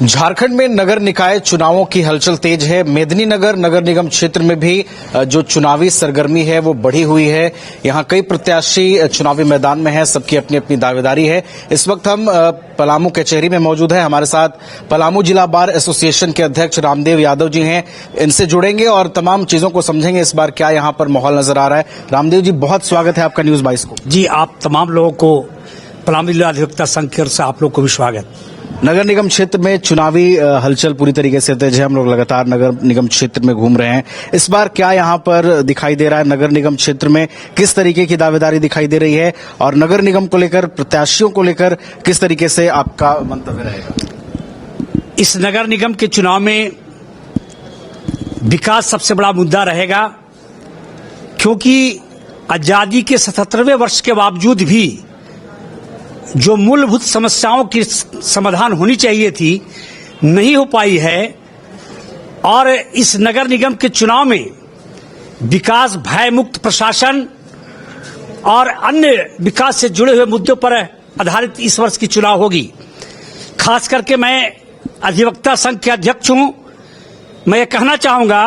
झारखंड में नगर निकाय चुनावों की हलचल तेज है। मेदिनीनगर नगर निगम क्षेत्र में भी जो चुनावी सरगर्मी है वो बढ़ी हुई है। यहाँ कई प्रत्याशी चुनावी मैदान में हैं, सबकी अपनी अपनी दावेदारी है। इस वक्त हम पलामू कचहरी में मौजूद हैं। हमारे साथ पलामू जिला बार एसोसिएशन के अध्यक्ष रामदेव यादव जी हैं। इनसे जुड़ेंगे और तमाम चीजों को समझेंगे इस बार क्या यहाँ पर माहौल नजर आ रहा है। रामदेव जी, बहुत स्वागत है आपका न्यूज 22 को। जी, आप तमाम लोगों को पलामू जिला अधिवक्ता संघ की ओर से आप लोग को भी स्वागत। नगर निगम क्षेत्र में चुनावी हलचल पूरी तरीके से तेज है। हम लोग लगातार नगर निगम क्षेत्र में घूम रहे हैं। इस बार क्या यहाँ पर दिखाई दे रहा है? नगर निगम क्षेत्र में किस तरीके की दावेदारी दिखाई दे रही है और नगर निगम को लेकर, प्रत्याशियों को लेकर किस तरीके से आपका मंतव्य रहेगा? इस नगर निगम के चुनाव में विकास सबसे बड़ा मुद्दा रहेगा, क्योंकि आजादी के 77वें वर्ष के बावजूद भी जो मूलभूत समस्याओं की समाधान होनी चाहिए थी, नहीं हो पाई है। और इस नगर निगम के चुनाव में विकास, भय मुक्त प्रशासन और अन्य विकास से जुड़े हुए मुद्दों पर आधारित इस वर्ष की चुनाव होगी। खास करके मैं अधिवक्ता संघ के अध्यक्ष हूं। मैं ये कहना चाहूंगा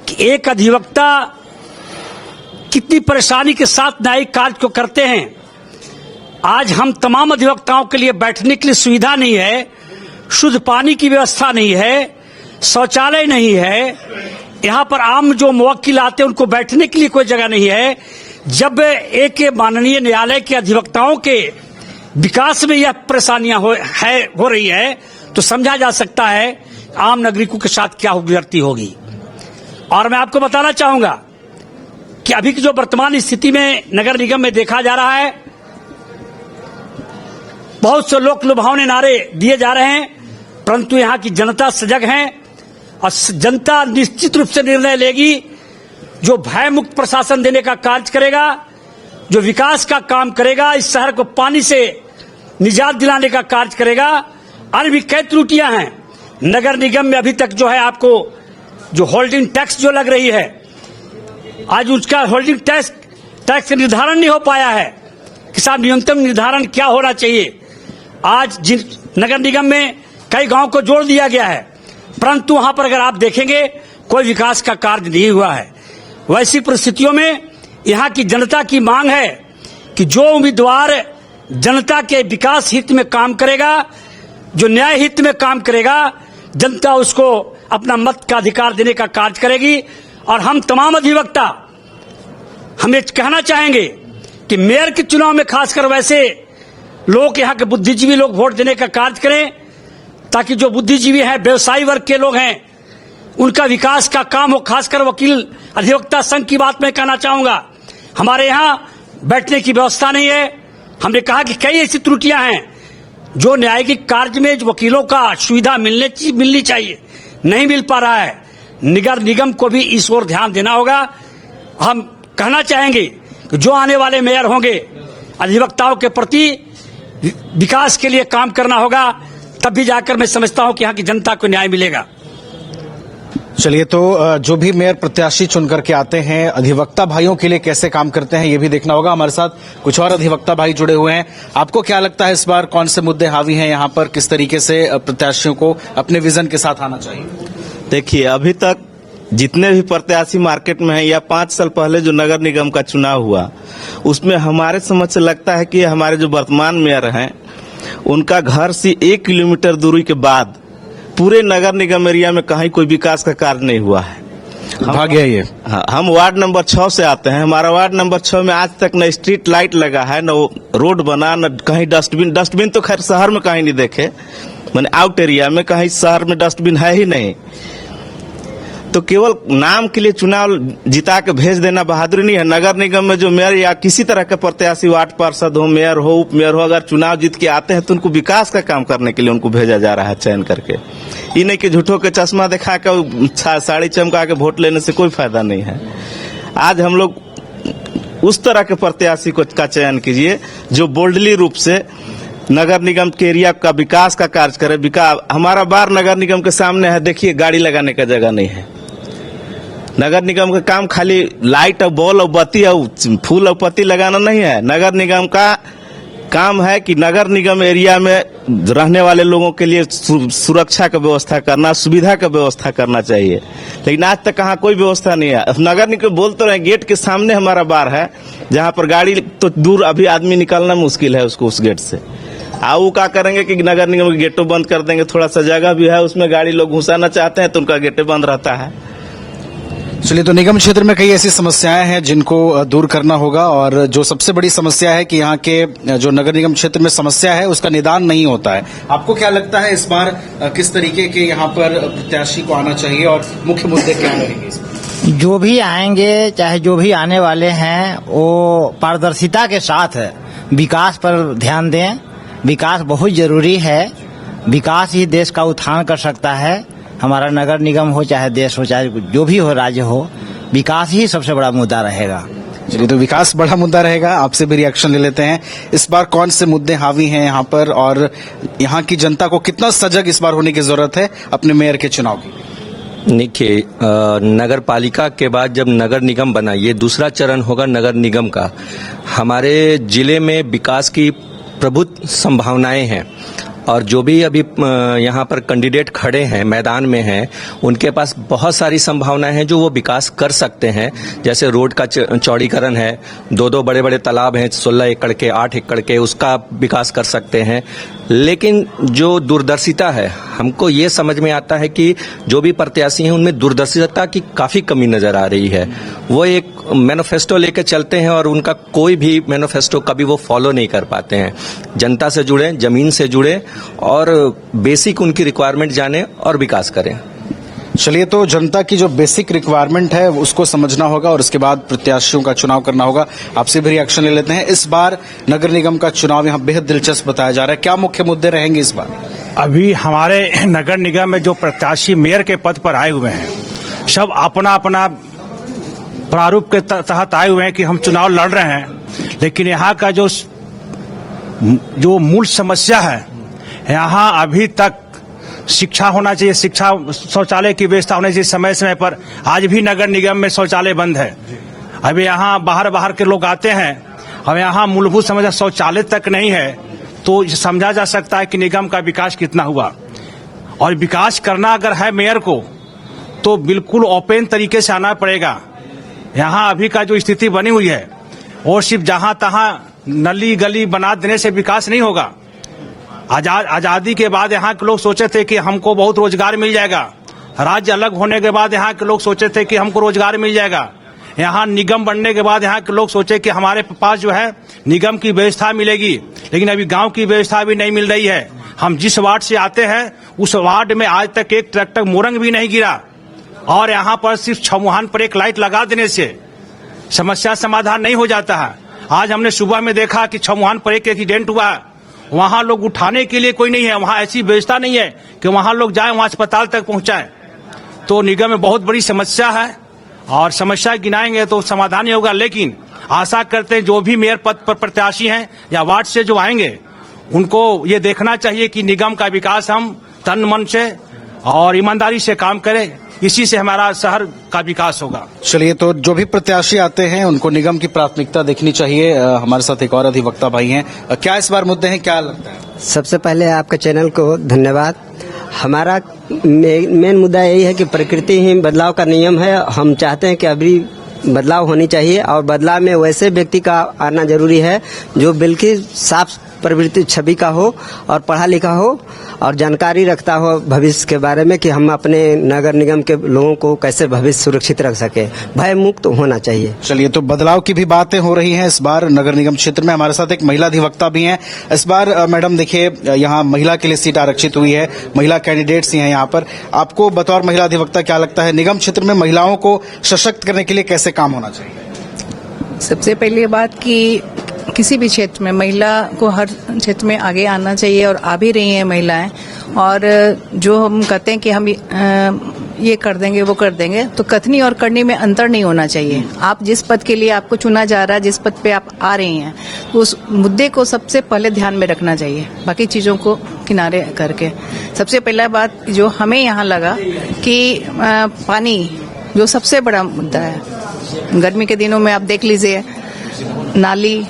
कि एक अधिवक्ता कितनी परेशानी के साथ न्यायिक कार्य को करते हैं। आज हम तमाम अधिवक्ताओं के लिए बैठने के लिए सुविधा नहीं है, शुद्ध पानी की व्यवस्था नहीं है, शौचालय नहीं है। यहाँ पर आम जो मुवक्किल आते हैं उनको बैठने के लिए कोई जगह नहीं है। जब एक माननीय न्यायालय के अधिवक्ताओं के विकास में यह परेशानियां हो रही है, तो समझा जा सकता है आम नागरिकों के साथ क्या गुजरती होगी। और मैं आपको बताना चाहूंगा कि अभी की जो वर्तमान स्थिति में नगर निगम में देखा जा रहा है, बहुत से लोक लुभावने नारे दिए जा रहे हैं, परंतु यहाँ की जनता सजग है और जनता निश्चित रूप से निर्णय लेगी। जो भय मुक्त प्रशासन देने का कार्य करेगा, जो विकास का काम करेगा, इस शहर को पानी से निजात दिलाने का कार्य करेगा। अन्य भी कई त्रुटियां हैं नगर निगम में। अभी तक जो है आपको जो होल्डिंग टैक्स जो लग रही है, आज उसका होल्डिंग टैक्स निर्धारण नहीं हो पाया है कि साहब न्यूनतम निर्धारण क्या होना चाहिए। आज जिन नगर निगम में कई गांव को जोड़ दिया गया है, परंतु वहां पर अगर आप देखेंगे कोई विकास का कार्य नहीं हुआ है। वैसी परिस्थितियों में यहाँ की जनता की मांग है कि जो उम्मीदवार जनता के विकास हित में काम करेगा, जो न्याय हित में काम करेगा, जनता उसको अपना मत का अधिकार देने का कार्य करेगी। और हम तमाम अधिवक्ता हम ये कहना चाहेंगे कि मेयर के चुनाव में खासकर वैसे लोग, यहाँ के बुद्धिजीवी लोग वोट देने का कार्य करें, ताकि जो बुद्धिजीवी हैं, व्यवसायी वर्ग के लोग हैं, उनका विकास का काम हो। खासकर वकील अधिवक्ता संघ की बात मैं कहना चाहूंगा, हमारे यहाँ बैठने की व्यवस्था नहीं है। हमने कहा कि कई ऐसी त्रुटियां हैं जो न्यायिक कार्य में वकीलों का सुविधा मिलनी चाहिए, नहीं मिल पा रहा है। नगर निगम को भी इस ओर ध्यान देना होगा। हम कहना चाहेंगे कि जो आने वाले मेयर होंगे, अधिवक्ताओं के प्रति विकास के लिए काम करना होगा, तब भी जाकर मैं समझता हूं कि यहाँ की जनता को न्याय मिलेगा। चलिए, तो जो भी मेयर प्रत्याशी चुन करके आते हैं, अधिवक्ता भाइयों के लिए कैसे काम करते हैं ये भी देखना होगा। हमारे साथ कुछ और अधिवक्ता भाई जुड़े हुए हैं। आपको क्या लगता है इस बार कौन से मुद्दे हावी हैं यहाँ पर? किस तरीके से प्रत्याशियों को अपने विजन के साथ आना चाहिए? देखिए, अभी तक जितने भी प्रत्याशी मार्केट में हैं, या 5 साल पहले जो नगर निगम का चुनाव हुआ, उसमें हमारे समझ से लगता है कि हमारे जो वर्तमान मेयर हैं, उनका घर से 1 किलोमीटर दूरी के बाद पूरे नगर निगम एरिया में कहीं कोई विकास का कार्य नहीं हुआ है। ये हम वार्ड नंबर 6 से आते हैं। हमारा वार्ड नंबर 6 में आज तक न स्ट्रीट लाइट लगा है, न रोड बना, न कहीं डस्टबिन तो खैर शहर में कहीं नहीं देखे, मैंने आउट एरिया में कहीं शहर में डस्टबिन है ही नहीं। तो केवल नाम के लिए चुनाव जिता के भेज देना बहादुरी नहीं है। नगर निगम में जो मेयर या किसी तरह के प्रत्याशी, वार्ड पार्षद हो, मेयर हो, उप मेयर हो, अगर चुनाव जीत के आते हैं तो उनको विकास का काम करने के लिए उनको भेजा जा रहा है चयन करके। ये नहीं कि झूठों के चश्मा दिखा के, साड़ी चमका के वोट लेने से कोई फायदा नहीं है। आज हम लोग उस तरह के प्रत्याशी का चयन कीजिए जो बोल्डली रूप से नगर निगम के एरिया का विकास का कार्य करे। हमारा बार नगर निगम के सामने है, देखिए गाड़ी लगाने का जगह नहीं है। नगर निगम का काम खाली लाइट और बॉल और बत्ती और फूल और पत्ती लगाना नहीं है। नगर निगम का काम है कि नगर निगम एरिया में रहने वाले लोगों के लिए सुरक्षा का व्यवस्था करना, सुविधा का व्यवस्था करना चाहिए, लेकिन आज तक कहाँ कोई व्यवस्था नहीं है। नगर निगम बोल तो रहे, गेट के सामने हमारा बार है जहाँ पर गाड़ी तो दूर अभी आदमी निकलना मुश्किल है उसको उस गेट से। वो क्या करेंगे कि नगर निगम के गेटों बंद कर देंगे, थोड़ा सा जगह भी है उसमें गाड़ी लोग घुसाना चाहते हैं तो उनका गेटें बंद रहता है। चलिए, तो निगम क्षेत्र में कई ऐसी समस्याएं हैं जिनको दूर करना होगा, और जो सबसे बड़ी समस्या है कि यहाँ के जो नगर निगम क्षेत्र में समस्या है उसका निदान नहीं होता है। आपको क्या लगता है इस बार किस तरीके के यहाँ पर प्रत्याशी को आना चाहिए और मुख्य मुद्दे क्या रहेंगे इस बार? जो भी आएंगे, चाहे जो भी आने वाले हैं, वो पारदर्शिता के साथ विकास पर ध्यान दें। विकास बहुत जरूरी है, विकास ही देश का उत्थान कर सकता है। हमारा नगर निगम हो, चाहे देश हो, चाहे जो भी हो, राज्य हो, विकास ही सबसे बड़ा मुद्दा रहेगा। चलिए, तो विकास बड़ा मुद्दा रहेगा। आपसे भी रिएक्शन ले लेते हैं। इस बार कौन से मुद्दे हावी हैं यहाँ पर, और यहाँ की जनता को कितना सजग इस बार होने की जरूरत है अपने मेयर के चुनाव की? देखिए, नगर पालिका के बाद जब नगर निगम बना, ये दूसरा चरण होगा नगर निगम का। हमारे जिले में विकास की प्रभुत संभावनाएं हैं, और जो भी अभी यहाँ पर कैंडिडेट खड़े हैं, मैदान में हैं, उनके पास बहुत सारी संभावनाएं हैं जो वो विकास कर सकते हैं। जैसे रोड का चौड़ीकरण है, दो बड़े बड़े तालाब हैं 16 एकड़ के, 8 एकड़ के, उसका विकास कर सकते हैं। लेकिन जो दूरदर्शिता है, हमको ये समझ में आता है कि जो भी प्रत्याशी हैं उनमें दूरदर्शिता की काफी कमी नजर आ रही है। वो एक मैनिफेस्टो लेके चलते हैं और उनका कोई भी मैनिफेस्टो कभी वो फॉलो नहीं कर पाते हैं। जनता से जुड़े, जमीन से जुड़े और बेसिक उनकी रिक्वायरमेंट जाने और विकास करें। चलिए, तो जनता की जो बेसिक रिक्वायरमेंट है उसको समझना होगा और उसके बाद प्रत्याशियों का चुनाव करना होगा। आपसे भी रिएक्शन ले लेते हैं। इस बार नगर निगम का चुनाव यहाँ बेहद दिलचस्प बताया जा रहा है। क्या मुख्य मुद्दे रहेंगे इस बार? अभी हमारे नगर निगम में जो प्रत्याशी मेयर के पद पर आए हुए हैं, सब अपना अपना प्रारूप के तहत आए हुए हैं कि हम चुनाव लड़ रहे हैं, लेकिन यहाँ का जो मूल समस्या है, यहाँ अभी तक शिक्षा होना चाहिए, शिक्षा शौचालय की व्यवस्था होनी चाहिए समय समय पर। आज भी नगर निगम में शौचालय बंद है। अभी यहाँ बाहर के लोग आते हैं, अब यहाँ मूलभूत समस्या शौचालय तक नहीं है, तो समझा जा सकता है कि निगम का विकास कितना हुआ। और विकास करना अगर है मेयर को, तो बिल्कुल ओपन तरीके से आना पड़ेगा। यहाँ अभी का जो स्थिति बनी हुई है, और सिर्फ जहां तहां नली गली बना देने से विकास नहीं होगा। आजादी के बाद यहाँ के लोग सोचे थे कि हमको बहुत रोजगार मिल जाएगा। राज्य अलग होने के बाद यहाँ के लोग सोचे थे कि हमको रोजगार मिल जाएगा। यहाँ निगम बनने के बाद यहाँ के लोग सोचे कि हमारे पास जो है निगम की व्यवस्था मिलेगी, लेकिन अभी गांव की व्यवस्था भी नहीं मिल रही है। हम जिस वार्ड से आते हैं उस वार्ड में आज तक एक ट्रैक्टर मोरंग भी नहीं गिरा, और यहाँ पर सिर्फ छमुहान पर एक लाइट लगा देने से समस्या समाधान नहीं हो जाता है। आज हमने सुबह में देखा कि छमुहान पर एक एक्सीडेंट हुआ, वहां लोग उठाने के लिए कोई नहीं है, वहां ऐसी व्यवस्था नहीं है कि वहां लोग जाएं, वहां अस्पताल तक पहुंचाएं। तो निगम में बहुत बड़ी समस्या है, और समस्या गिनाएंगे तो समाधान ही होगा। लेकिन आशा करते हैं जो भी मेयर पद पर प्रत्याशी हैं या वार्ड से जो आएंगे, उनको ये देखना चाहिए कि निगम का विकास हम तन मन से और ईमानदारी से काम करें, इसी से हमारा शहर का विकास होगा। चलिए, तो जो भी प्रत्याशी आते हैं उनको निगम की प्राथमिकता देखनी चाहिए। हमारे साथ एक और अधिवक्ता भाई हैं। क्या इस बार मुद्दे हैं, क्या लगता है? सबसे पहले आपके चैनल को धन्यवाद। हमारा मेन मुद्दा यही है कि प्रकृति ही बदलाव का नियम है। हम चाहते हैं कि अभी बदलाव होनी चाहिए, और बदलाव में वैसे व्यक्ति का आना जरूरी है जो बिल्कुल साफ प्रवृत्ति छवि का हो और पढ़ा लिखा हो और जानकारी रखता हो भविष्य के बारे में कि हम अपने नगर निगम के लोगों को कैसे भविष्य सुरक्षित रख सके। भय मुक्त होना चाहिए। चलिए, तो बदलाव की भी बातें हो रही हैं इस बार नगर निगम क्षेत्र में। हमारे साथ एक महिला अधिवक्ता भी हैं इस बार। मैडम, देखिए, यहाँ महिला के लिए सीट आरक्षित हुई है, महिला कैंडिडेट्स ही हैं यहाँ पर। आपको बतौर महिला अधिवक्ता क्या लगता है, निगम क्षेत्र में महिलाओं को सशक्त करने के लिए कैसे काम होना चाहिए? सबसे पहली बात कि किसी भी क्षेत्र में महिला को हर क्षेत्र में आगे आना चाहिए, और आ भी रही हैं महिलाएं। और जो हम कहते हैं कि हम ये कर देंगे वो कर देंगे, तो कथनी और करनी में अंतर नहीं होना चाहिए। आप जिस पद के लिए आपको चुना जा रहा है, जिस पद पे आप आ रही हैं, उस मुद्दे को सबसे पहले ध्यान में रखना चाहिए, बाकी चीजों को किनारे करके। सबसे पहला बात जो हमें यहाँ लगा कि पानी जो सबसे बड़ा मुद्दा है। गर्मी के दिनों में आप देख लीजिए, नाली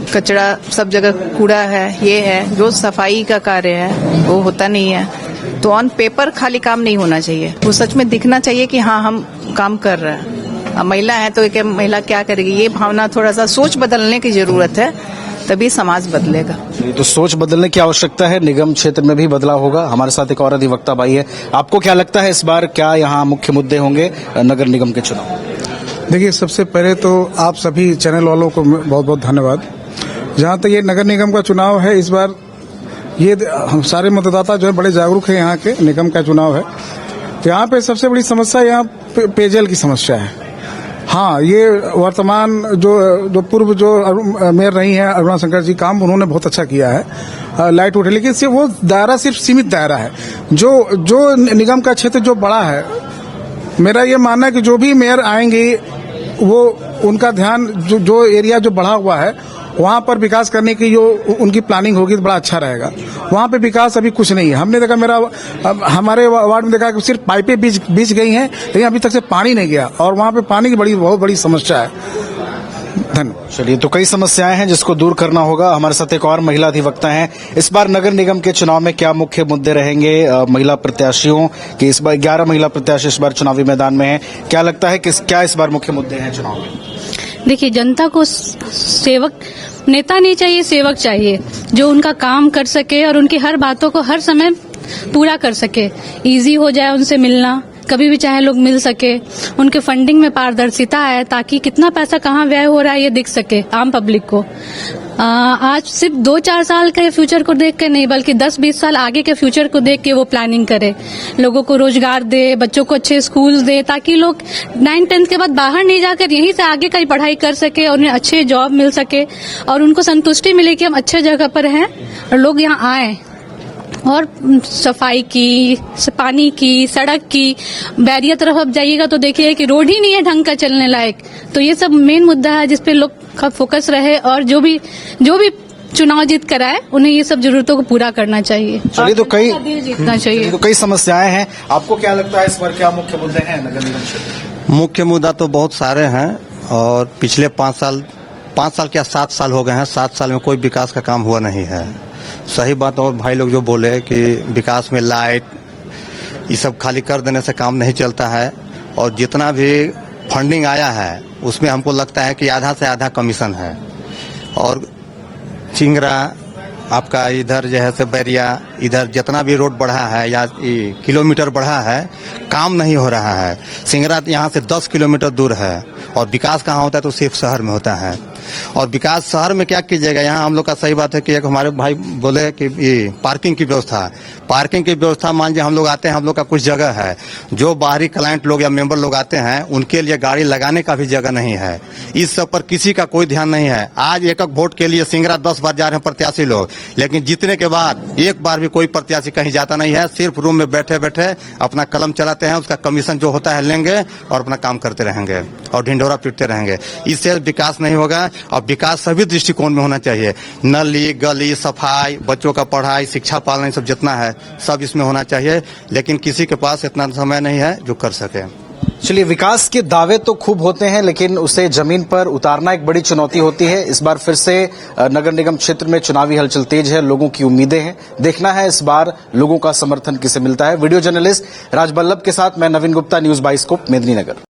कचरा सब जगह कूड़ा है, ये है, जो सफाई का कार्य है वो होता नहीं है। तो ऑन पेपर खाली काम नहीं होना चाहिए, वो सच में दिखना चाहिए कि हाँ हम काम कर रहे हैं। अब महिला है तो एक महिला क्या करेगी, ये भावना थोड़ा सा सोच बदलने की जरूरत है, तभी समाज बदलेगा। तो सोच बदलने की आवश्यकता है, निगम क्षेत्र में भी बदलाव होगा। हमारे साथ एक और अधिवक्ता भाई है, आपको क्या लगता है इस बार क्या यहाँ मुख्य मुद्दे होंगे नगर निगम के चुनाव? देखिए, सबसे पहले तो आप सभी चैनल वालों को बहुत बहुत धन्यवाद। जहाँ तक ये नगर निगम का चुनाव है, इस बार ये हम सारे मतदाता जो है बड़े जागरूक है। यहाँ के निगम का चुनाव है तो यहाँ पे सबसे बड़ी समस्या यहाँ पेयजल की समस्या है। हाँ, ये वर्तमान जो पूर्व जो मेयर रही हैं अरुणा शंकर जी, काम उन्होंने बहुत अच्छा किया है, लाइट उठे, लेकिन सिर्फ वो दायरा सिर्फ सीमित दायरा है। जो निगम का क्षेत्र जो बड़ा है, मेरा ये मानना है कि जो भी मेयर आएंगे वो उनका ध्यान जो एरिया जो बढ़ा हुआ है वहाँ पर विकास करने की जो उनकी प्लानिंग होगी तो बड़ा अच्छा रहेगा। वहाँ पे विकास अभी कुछ नहीं है। हमने देखा, हमारे वार्ड में देखा कि सिर्फ पाइपें बीच गई हैं, लेकिन अभी तक से पानी नहीं गया और वहाँ पे पानी की बहुत बड़ी समस्या है। धन्यवाद। चलिए, तो कई समस्याएं हैं जिसको दूर करना होगा। हमारे साथ एक और महिला अधिवक्ता हैं। इस बार नगर निगम के चुनाव में क्या मुख्य मुद्दे रहेंगे महिला प्रत्याशियों के? इस बार 11 महिला प्रत्याशी इस बार चुनावी मैदान में हैं। क्या लगता है कि क्या इस बार मुख्य मुद्दे हैं चुनाव में? देखिए, जनता को सेवक नेता नहीं चाहिए, सेवक चाहिए जो उनका काम कर सके और उनकी हर बातों को हर समय पूरा कर सके। इजी हो जाए उनसे मिलना, कभी भी चाहे लोग मिल सके, उनके फंडिंग में पारदर्शिता है ताकि कितना पैसा कहाँ व्यय हो रहा है ये दिख सके आम पब्लिक को। आज सिर्फ 2-4 साल के फ्यूचर को देख के नहीं, बल्कि 10-20 साल आगे के फ्यूचर को देख के वो प्लानिंग करे, लोगों को रोजगार दे, बच्चों को अच्छे स्कूल दे, ताकि लोग 9-10 के बाद बाहर नहीं जाकर यहीं से आगे का पढ़ाई कर सके और उन्हें अच्छे जॉब मिल सके और उनको संतुष्टि मिले कि हम अच्छे जगह पर हैं और लोग यहाँ आए। और सफाई की, पानी की, सड़क की, बैरिया तरफ अब जाइएगा तो देखिए कि रोड ही नहीं है ढंग का चलने लायक। तो ये सब मेन मुद्दा है जिसपे लोग का फोकस रहे और जो भी चुनाव जीत कर आए उन्हें ये सब जरूरतों को पूरा करना चाहिए। चलिए, तो कई जीतना चाहिए। तो कई समस्याएं हैं। आपको क्या लगता है इस बार क्या मुख्य मुद्दे हैं नगर निगम क्षेत्र? मुख्य मुद्दा तो बहुत सारे हैं और पिछले 5 साल क्या 7 साल हो गए हैं, 7 साल में कोई विकास का काम हुआ नहीं है। सही बात। और भाई लोग जो बोले कि विकास में लाइट ये सब खाली कर देने से काम नहीं चलता है और जितना भी फंडिंग आया है उसमें हमको लगता है कि आधा से आधा कमीशन है। और चिंगरा आपका इधर जो है से बैरिया, इधर जितना भी रोड बढ़ा है या किलोमीटर बढ़ा है, काम नहीं हो रहा है। सिंगरा यहाँ से 10 किलोमीटर दूर है और विकास कहाँ होता है तो सिर्फ शहर में होता है। और विकास शहर में क्या कीजिएगा, यहाँ हम लोग का सही बात है कि एक हमारे भाई बोले कि ये पार्किंग की व्यवस्था मान लीजिए हम लोग आते हैं, हम लोग का कुछ जगह है, जो बाहरी क्लाइंट लोग या मेंबर लोग आते हैं उनके लिए गाड़ी लगाने का भी जगह नहीं है। इस सब पर किसी का कोई ध्यान नहीं है। आज एक वोट के लिए सिंगरा 10 बार जा रहे हैं प्रत्याशी लोग, लेकिन जीतने के बाद एक बार भी कोई प्रत्याशी कहीं जाता नहीं है। सिर्फ रूम में बैठे बैठे अपना कलम चलाते हैं, उसका कमीशन जो होता है लेंगे और अपना काम करते रहेंगे और ढिंढोरा पीटते रहेंगे। इससे विकास नहीं होगा। और विकास सभी दृष्टिकोण में होना चाहिए, नली गली, सफाई, बच्चों का पढ़ाई, शिक्षा पालन, सब जितना है सब इसमें होना चाहिए। लेकिन किसी के पास इतना समय नहीं है जो कर सके। चलिए, विकास के दावे तो खूब होते हैं लेकिन उसे जमीन पर उतारना एक बड़ी चुनौती होती है। इस बार फिर से नगर निगम क्षेत्र में चुनावी हलचल तेज है, लोगों की उम्मीदें हैं। देखना है इस बार लोगों का समर्थन किसे मिलता है। वीडियो जर्नलिस्ट राजबल्लभ के साथ मैं नवीन गुप्ता, न्यूज 22 मेदिनीनगर।